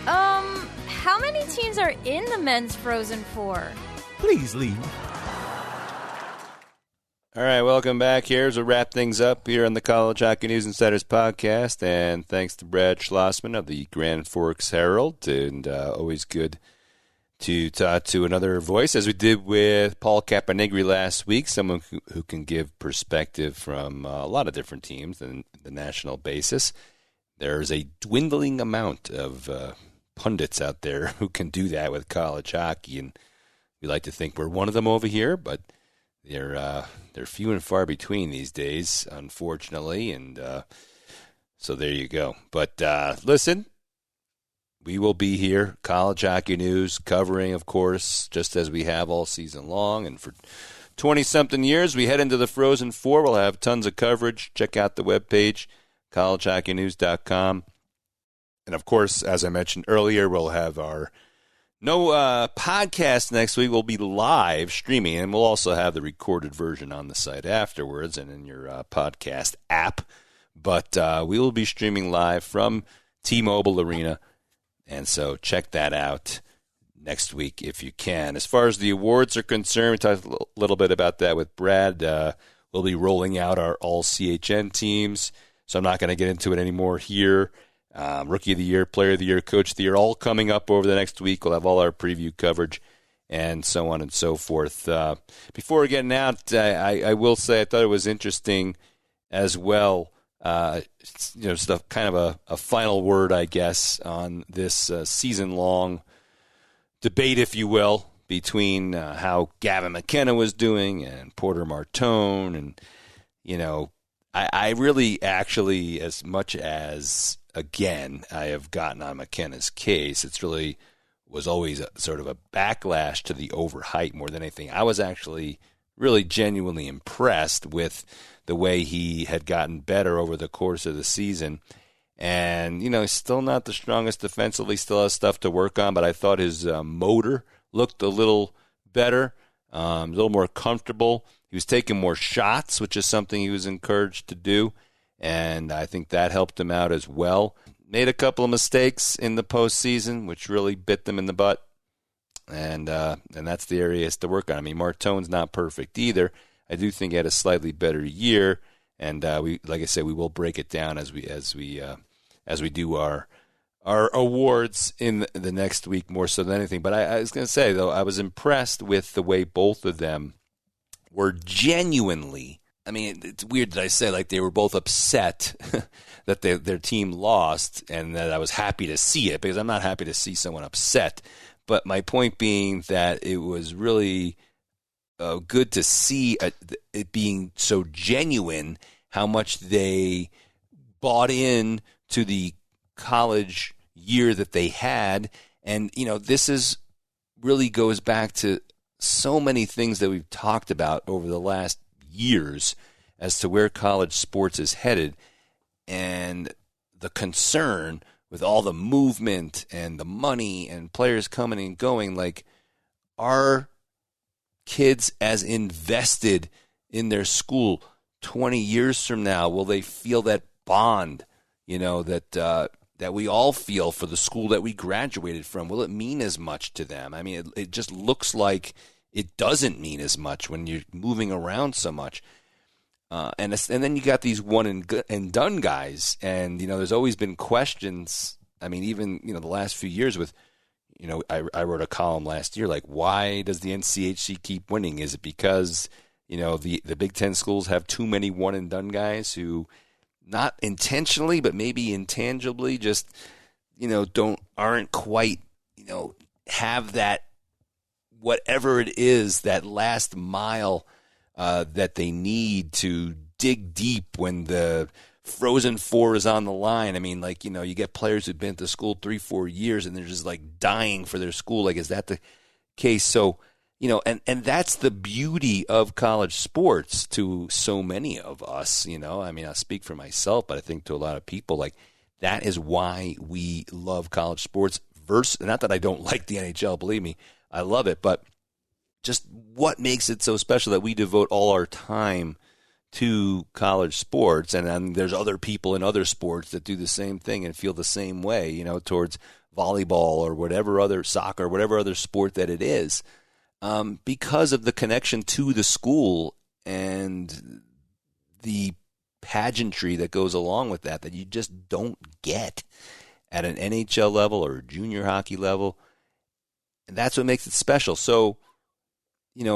How many teams are in the Men's Frozen 4? Please leave. All right, welcome back here as we wrap things up here on the College Hockey News Insiders podcast. And thanks to Brad Schlossman of the Grand Forks Herald. And always good to talk to another voice, as we did with Paul Caponegri last week, someone who can give perspective from a lot of different teams on the national basis. There's a dwindling amount of pundits out there who can do that with college hockey. And we like to think we're one of them over here, but they're few and far between these days, unfortunately, and so there you go. But listen, we will be here, College Hockey News, covering, of course, just as we have all season long, and for 20-something years, we head into the Frozen Four. We'll have tons of coverage. Check out the webpage, collegehockeynews.com. And, of course, as I mentioned earlier, we'll have our podcast next week. Will be live streaming, and we'll also have the recorded version on the site afterwards and in your podcast app. But we will be streaming live from T-Mobile Arena, and so check that out next week if you can. As far as the awards are concerned, we talked a little bit about that with Brad. We'll be rolling out our all CHN teams, so I'm not going to get into it anymore here. Rookie of the Year, Player of the Year, Coach of the Year, all coming up over the next week. We'll have all our preview coverage and so on and so forth. Before getting out, I will say I thought it was interesting as well, stuff, kind of a final word, I guess, on this season-long debate, if you will, between how Gavin McKenna was doing and Porter Martone. And, I really actually, as much as, again, I have gotten on McKenna's case, it's really was always sort of a backlash to the overhype more than anything. I was actually really genuinely impressed with the way he had gotten better over the course of the season. And, he's still not the strongest defensively, still has stuff to work on, but I thought his motor looked a little better, a little more comfortable. He was taking more shots, which is something he was encouraged to do, and I think that helped him out as well. Made a couple of mistakes in the postseason, which really bit them in the butt, and that's the areas to work on. I mean, Martone's not perfect either. I do think he had a slightly better year, and we, like I said, we will break it down as we do our awards in the next week more so than anything. But I was going to say, though, I was impressed with the way both of them were genuinely, I mean, it's weird that I say like they were both upset that their team lost, and that I was happy to see it, because I'm not happy to see someone upset. But my point being that it was really good to see it being so genuine, how much they bought in to the college year that they had. And, this is really goes back to so many things that we've talked about over the last years as to where college sports is headed, and the concern with all the movement and the money and players coming and going. Like, are kids as invested in their school 20 years from now? Will they feel that bond, that we all feel for the school that we graduated from? Will it mean as much to them? I mean, it just looks like it doesn't mean as much when you're moving around so much. And then you got these one and done guys, and there's always been questions. I mean, even the last few years with, I wrote a column last year like, why does the NCHC keep winning? Is it because the Big Ten schools have too many one and done guys who, not intentionally but maybe intangibly, just aren't quite have that, whatever it is, that last mile that they need to dig deep when the Frozen Four is on the line. I mean, you get players who've been at the school 3-4 years and they're just like dying for their school. Like, is that the case? So, and that's the beauty of college sports to so many of us, I mean, I'll speak for myself, but I think to a lot of people, like, that is why we love college sports versus, not that I don't like the NHL, believe me, I love it, but just what makes it so special that we devote all our time to college sports. And then there's other people in other sports that do the same thing and feel the same way, towards volleyball or whatever other, soccer, whatever other sport that it is, because of the connection to the school and the pageantry that goes along with that you just don't get at an NHL level or junior hockey level. And that's what makes it special. So,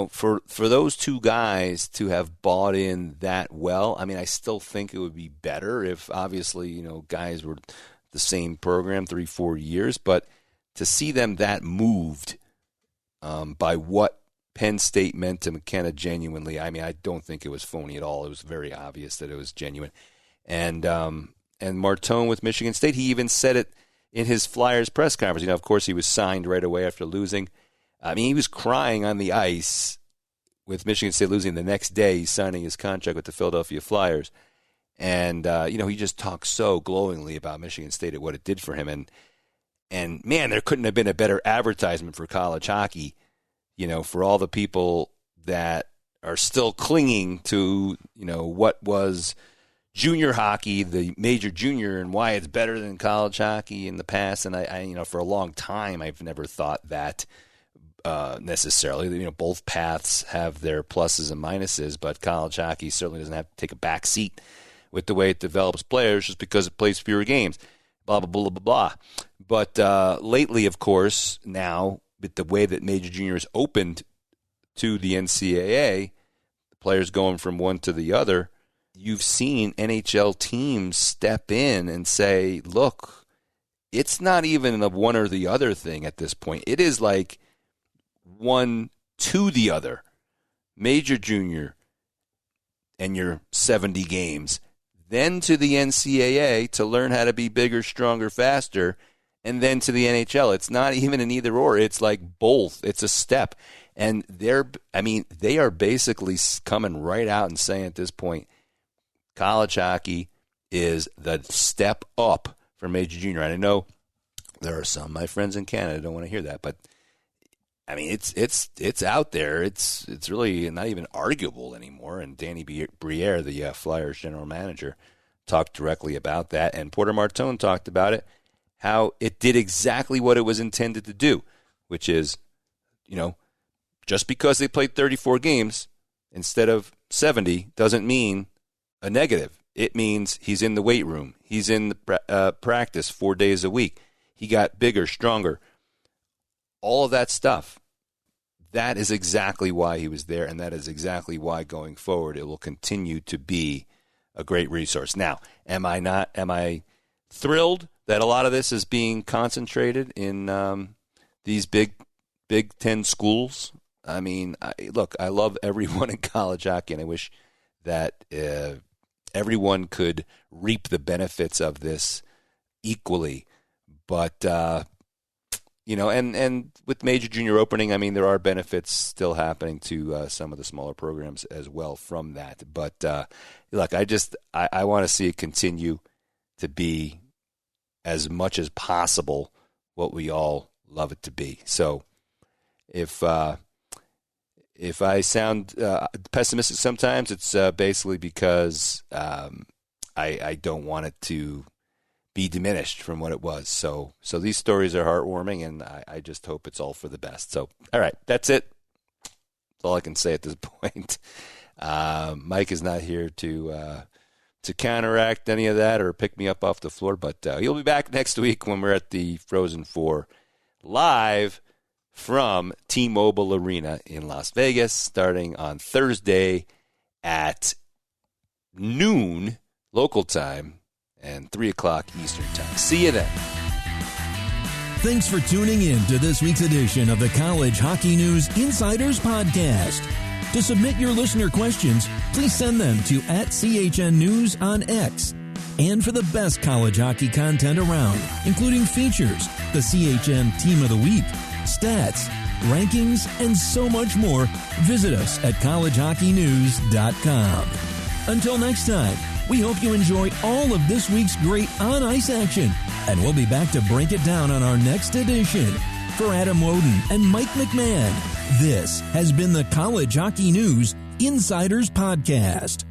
for those two guys to have bought in that well, I mean, I still think it would be better if, obviously, guys were the same program 3-4 years, but to see them that moved by what Penn State meant to McKenna genuinely, I mean, I don't think it was phony at all. It was very obvious that it was genuine. And Martone with Michigan State, he even said it in his Flyers press conference. Of course, he was signed right away after losing. I mean, he was crying on the ice with Michigan State losing. The next day, he's signing his contract with the Philadelphia Flyers. And, he just talked so glowingly about Michigan State and what it did for him. And man, there couldn't have been a better advertisement for college hockey, for all the people that are still clinging to, what was junior hockey, the major junior, and why it's better than college hockey in the past. And I for a long time, I've never thought that necessarily. Both paths have their pluses and minuses, but college hockey certainly doesn't have to take a back seat with the way it develops players just because it plays fewer games, blah, blah, blah, blah, blah. But lately, of course, now with the way that major junior is opened to the NCAA, the players going from one to the other, you've seen NHL teams step in and say, look, it's not even a one or the other thing at this point. It is like one to the other, major junior and your 70 games, then to the NCAA to learn how to be bigger, stronger, faster, and then to the NHL. It's not even an either or. It's like both. It's a step. And they are basically coming right out and saying at this point, college hockey is the step up for major junior. And I know there are some of my friends in Canada don't want to hear that, but I mean, it's out there. It's really not even arguable anymore. And Danny Briere, the Flyers general manager, talked directly about that. And Porter Martone talked about it, how it did exactly what it was intended to do, which is, just because they played 34 games instead of 70 doesn't mean a negative. It means he's in the weight room. He's in the practice 4 days a week. He got bigger, stronger. All of that stuff, that is exactly why he was there, and that is exactly why going forward it will continue to be a great resource. Now, am I thrilled that a lot of this is being concentrated in these Big Ten schools? I mean, I love everyone in college hockey, and I wish that everyone could reap the benefits of this equally. But and with major junior opening, I mean, there are benefits still happening to some of the smaller programs as well from that. But look, I want to see it continue to be as much as possible what we all love it to be. So if I sound pessimistic sometimes, it's basically because I don't want it to be diminished from what it was. So these stories are heartwarming, and I just hope it's all for the best. So, all right, that's it. That's all I can say at this point. Mike is not here to counteract any of that or pick me up off the floor, but he'll be back next week when we're at the Frozen Four live from T-Mobile Arena in Las Vegas, starting on Thursday at noon local time and 3 o'clock Eastern time. See you then. Thanks for tuning in to this week's edition of the College Hockey News Insiders Podcast. To submit your listener questions, please send them to @CHN News on X. And for the best college hockey content around, including features, the CHN Team of the Week, stats, rankings, and so much more, visit us at collegehockeynews.com. Until next time, we hope you enjoy all of this week's great on-ice action, and we'll be back to break it down on our next edition. For Adam Woden and Mike McMahon, this has been the College Hockey News Insiders Podcast.